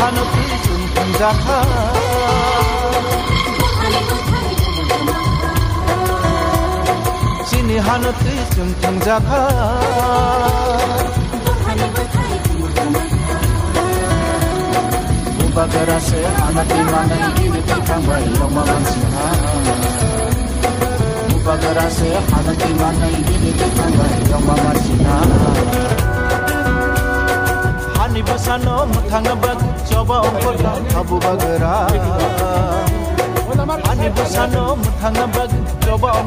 hano tijun penjaka Sini hano tijun penjaka Ubagerase anak dimana ini ditambah yang memancina Ubagerase anak dimana ini ditambah yang memancina Hani basano muthanga bag coba ongkota kabu bagera Hani basano muthanga bag coba